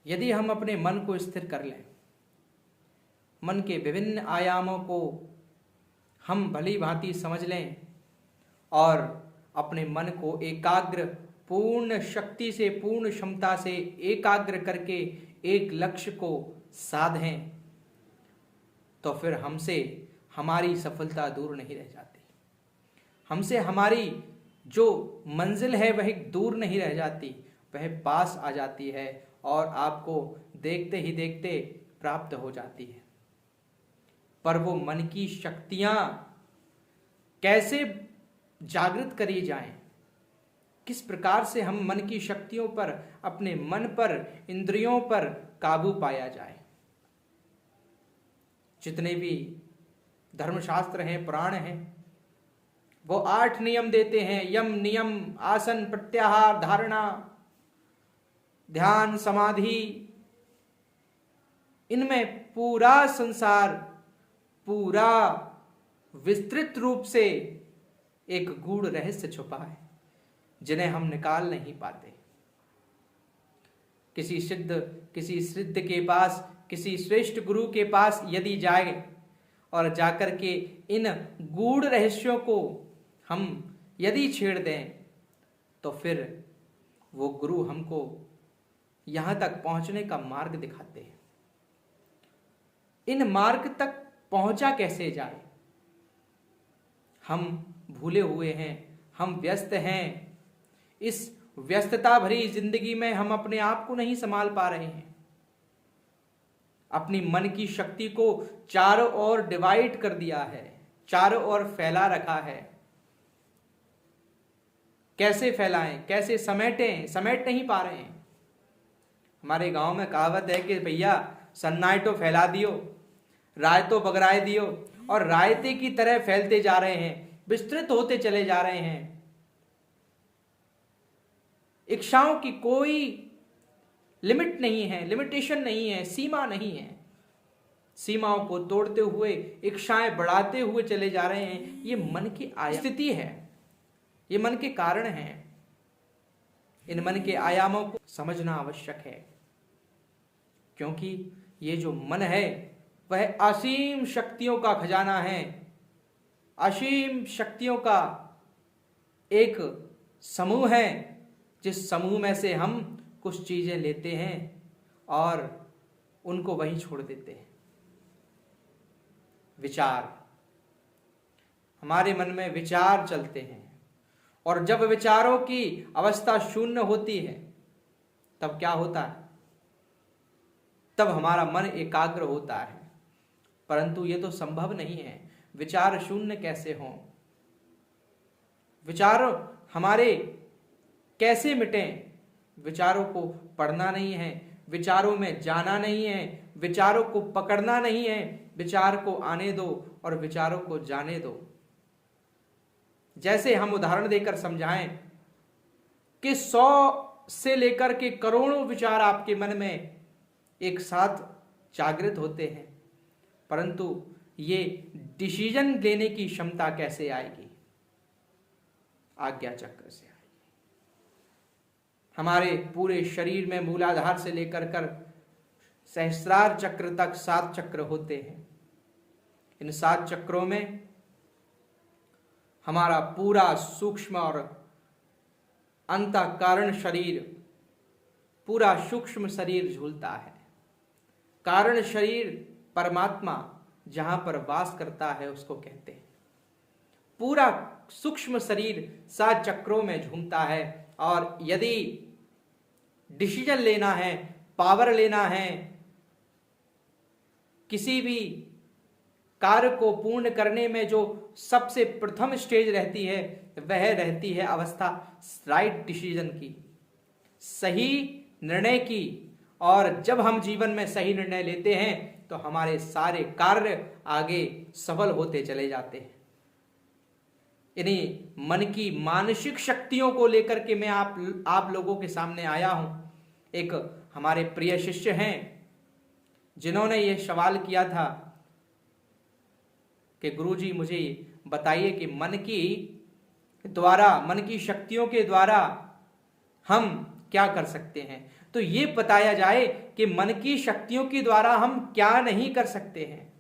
यदि हम अपने मन को स्थिर कर लें, मन के विभिन्न आयामों को हम भली भांति समझ लें और अपने मन को एकाग्र पूर्ण शक्ति से, पूर्ण क्षमता से एकाग्र करके एक लक्ष्य को साधें, तो फिर हमसे हमारी सफलता दूर नहीं रह जाती, हमसे हमारी जो मंजिल है वह दूर नहीं रह जाती, वह पास आ जाती है और आपको देखते ही देखते प्राप्त हो जाती है। पर वो मन की शक्तियां कैसे जागृत करी जाएं, किस प्रकार से हम मन की शक्तियों पर, अपने मन पर, इंद्रियों पर काबू पाया जाए। जितने भी धर्मशास्त्र हैं, पुराण हैं, वो 8 नियम देते हैं। यम नियम, आसन, प्रत्याहार, धारणा, ध्यान, समाधि। इनमें पूरा संसार, पूरा विस्तृत रूप से एक गूढ़ रहस्य छुपा है जिन्हें हम निकाल नहीं पाते। किसी सिद्ध के पास, किसी श्रेष्ठ गुरु के पास यदि जाए और जाकर के इन गूढ़ रहस्यों को हम यदि छेड़ दें, तो फिर वो गुरु हमको यहां तक पहुंचने का मार्ग दिखाते हैं। इन मार्ग तक पहुंचा कैसे जाए? हम भूले हुए हैं, हम व्यस्त हैं। इस व्यस्तता भरी जिंदगी में हम अपने आप को नहीं संभाल पा रहे हैं। अपनी मन की शक्ति को चारों ओर डिवाइड कर दिया है, चारों ओर फैला रखा है। कैसे फैलाएं, कैसे समेटें? समेट नहीं पा रहे हैं। हमारे गांव में कहावत है कि भैया सन्नाटो फैला दियो, रायतो बगराए दियो, और रायते की तरह फैलते जा रहे हैं, विस्तृत होते चले जा रहे हैं। इच्छाओं की कोई लिमिट नहीं है, लिमिटेशन नहीं है, सीमा नहीं है। सीमाओं को तोड़ते हुए इच्छाएं बढ़ाते हुए चले जा रहे हैं। ये मन की स्थिति है, ये मन के कारण हैं। इन मन के आयामों को समझना आवश्यक है, क्योंकि ये जो मन है वह असीम शक्तियों का खजाना है, असीम शक्तियों का एक समूह है, जिस समूह में से हम कुछ चीजें लेते हैं और उनको वहीं छोड़ देते हैं। विचार, हमारे मन में विचार चलते हैं, और जब विचारों की अवस्था शून्य होती है तब क्या होता है? तब हमारा मन एकाग्र होता है। परंतु ये तो संभव नहीं है। विचार शून्य कैसे हों? विचार हमारे कैसे मिटें? विचारों को पढ़ना नहीं है, विचारों में जाना नहीं है, विचारों को पकड़ना नहीं है। विचार को आने दो और विचारों को जाने दो। जैसे हम उदाहरण देकर समझाएं कि 100 से लेकर के करोड़ों विचार आपके मन में एक साथ जागृत होते हैं, परंतु ये डिसीजन लेने की क्षमता कैसे आएगी? आज्ञा चक्र से आएगी। हमारे पूरे शरीर में मूलाधार से लेकर कर सहस्रार चक्र तक 7 चक्र होते हैं। इन 7 चक्रों में हमारा पूरा सूक्ष्म और अंतःकरण शरीर, पूरा सूक्ष्म शरीर झूलता है। कारण शरीर परमात्मा जहां पर वास करता है उसको कहते हैं। पूरा सूक्ष्म शरीर 7 चक्रों में झूमता है, और यदि डिसीजन लेना है, पावर लेना है, किसी भी कार्य को पूर्ण करने में जो सबसे प्रथम स्टेज रहती है वह रहती है अवस्था राइट डिसीजन की, सही निर्णय की। और जब हम जीवन में सही निर्णय लेते हैं तो हमारे सारे कार्य आगे सफल होते चले जाते हैं। इन्हीं मन की मानसिक शक्तियों को लेकर के मैं आप लोगों के सामने आया हूं। एक हमारे प्रिय शिष्य हैं जिन्होंने ये सवाल किया था कि गुरुजी मुझे बताइए कि मन की शक्तियों के द्वारा हम क्या कर सकते हैं। तो ये बताया जाए कि मन की शक्तियों के द्वारा हम क्या नहीं कर सकते हैं।